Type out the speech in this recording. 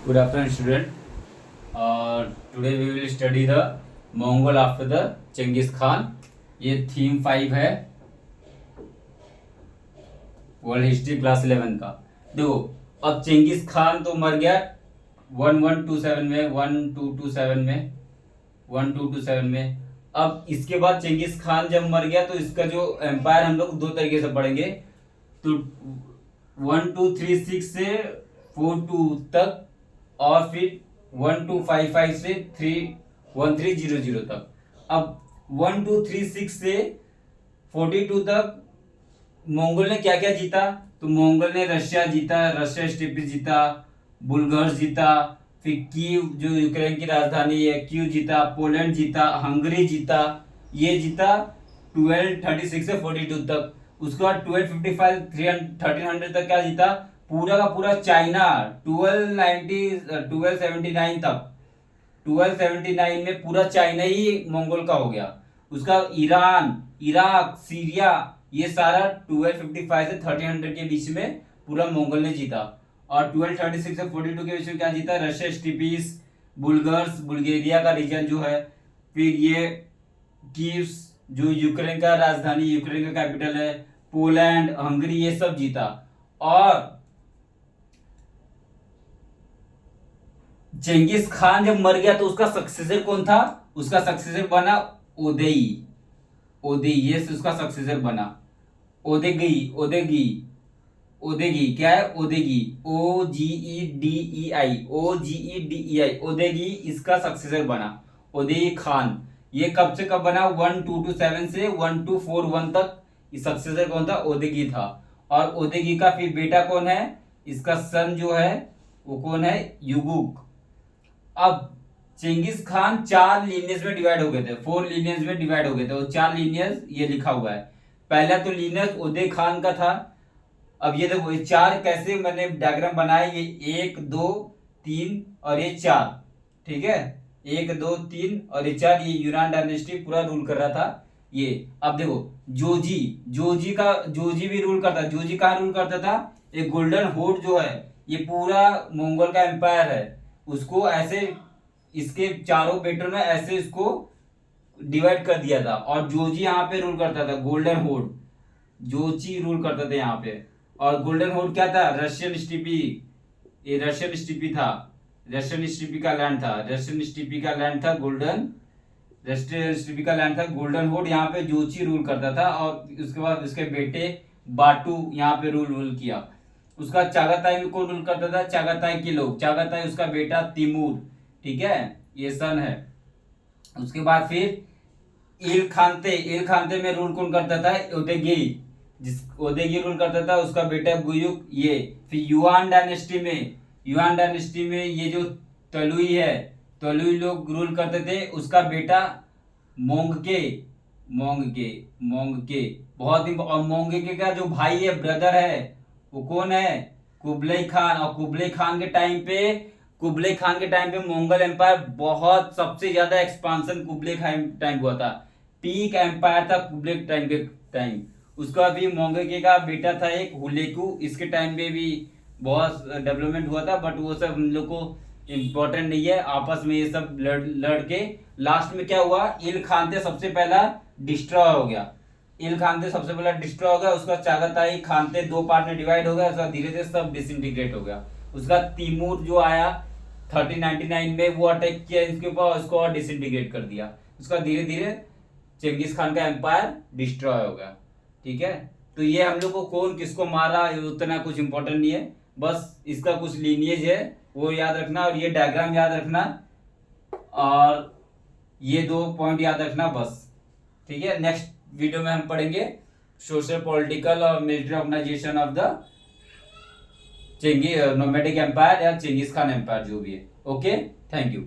Good afternoon, student. Today we will study the Mongol after the Genghis Khan. ये theme 5 है world history class 11 का। देखो, अब चेंगिस खान तो मर गया 1127 में, 1227 में। अब इसके बाद चेंगिस खान जब मर गया तो इसका जो एम्पायर हम लोग दो तरीके से पढ़ेंगे। तो 1236 से 42 तक, और फिर 1255 से 1300 तक। अब 1236 से 42 तक मंगोल ने क्या क्या जीता? तो मंगोल ने रशिया जीता, रशिया स्टेपी जीता, बुल्गार जीता, फिर कीव जो यूक्रेन की राजधानी है कीव जीता, पोलैंड जीता, हंगरी जीता, ये जीता 1236 से 42 तक। उसके बाद 1255 1300 तक क्या जीता? पूरा का पूरा चाइना 1279 तक। 1279 में पूरा चाइना ही मंगोल का हो गया। उसका ईरान, इराक, सीरिया, ये सारा 1255 से 1300 के बीच में पूरा मंगोल ने जीता। और 1236 से 42 के बीच में क्या जीता? रशिया स्टीपीस, बुल्गार्स, बुल्गारिया का रीजन जो है, फिर ये कीव्स जो यूक्रेन का राजधानी, यूक्रेन का कैपिटल है, पोलैंड, हंगरी, ये सब जीता। और चेंगिस खान जब मर गया तो उसका सक्सेसर कौन था? उसका सक्सेसर बना ओदेई। ये उसका सक्सेसर बना। ओदेगी क्या है? ओदेगी, OGEDEI, ओदेगी इसका सक्सेसर बना, ओदेगी खान। ये कब से कब बना? 1227 से 1241 तक। इस सक्सेसर कौन था? ओदेगी था। और ओदेगी का फिर बेटा कौन है? इसका सन जो है वो कौन है? युगुक। अब चेंगिस खान 4 लीनियस में डिवाइड हो गए थे, 4 लीनियस में डिवाइड हो गए थे। वो 4 लीनियस ये लिखा हुआ है। पहला तो लीनियस ओदे खान का था। अब ये देखो, ये 4 कैसे मैंने डायग्राम बनाया, ये 1 2 3 और ये 4, ठीक है। 1 2 3 और ये 4, ये यूनान डायनेस्टी पूरा रूल कर रहा था ये। अब देखो, जोजी भी रूल करता। जोजी कहाँ रूल करता था? एक गोल्डन होर्ड जो है, ये पूरा मंगोल का एम्पायर है, उसको ऐसे इसके चारों बेटों ने ऐसे इसको डिवाइड कर दिया था। और जोजी यहाँ पे रूल करता था, गोल्डन होर्ड जोची रूल करता था यहाँ पे। और गोल्डन होर्ड क्या था? रशियन स्टीपी, ये रशियन स्टीपी था, रशियन स्टीपी का लैंड था, रशियन स्टीपी का लैंड था गोल्डन, रशियन स्टीपी का लैंड था गोल्डन होर्ड। यहाँ पे जोची रूल करता था। और उसके बाद उसके बेटे बाटू यहाँ पे रूल किया। उसका चागाताई में कौन रूल करता था? चागाताई के लोग, चागाताई उसका बेटा तिमूर, ठीक है, ये सन है। उसके बाद फिर इल खानते में रूल कौन करता था? ओदेगी, जिस ओदेगी रूल करता था, उसका बेटा गुयुक ये। फिर युआन डायनेस्टी में ये जो तलुई है, तलुई लोग रूल करते थे। उसका बेटा मोंगके, बहुत ही। और मोंगके का जो भाई है, ब्रदर है, वो कौन है? Kublai Khan. और कुबलई खान के टाइम पे मंगोल एम्पायर बहुत सबसे ज्यादा एक्सपांशन कुबलई खान टाइम हुआ था। पीक एम्पायर था कुबलई टाइम के टाइम। उसका भी मोंगके का बेटा था एक हुलेकू, इसके टाइम पे भी बहुत डेवलपमेंट हुआ था। बट वो सब हम लोग को इम्पोर्टेंट नहीं है। आपस में ये सब लड़ के लास्ट में क्या हुआ? इल खानते सबसे पहला डिस्ट्रॉय हो गया। उसका चागाताई खानते 2 पार्ट में डिवाइड हो गया। उसका धीरे धीरे सब डिसइंटीग्रेट हो गया। उसका तिमूर जो आया 1399 में, वो अटैक किया इसके ऊपर, उसको और डिसइंटीग्रेट कर दिया। उसका धीरे धीरे चेंगिस खान का एम्पायर डिस्ट्रॉय हो गया, ठीक है। तो ये हम लोग को कौन किसको मारा उतना कुछ इंपॉर्टेंट नहीं है, बस इसका कुछ लीनिएज है वो याद रखना, और ये डायग्राम याद रखना, और ये 2 पॉइंट याद रखना बस, ठीक है। नेक्स्ट वीडियो में हम पढ़ेंगे सोशल पॉलिटिकल और military organisation of the nomadic empire या चेंगिस खान एम्पायर, जो भी है। Okay, thank you.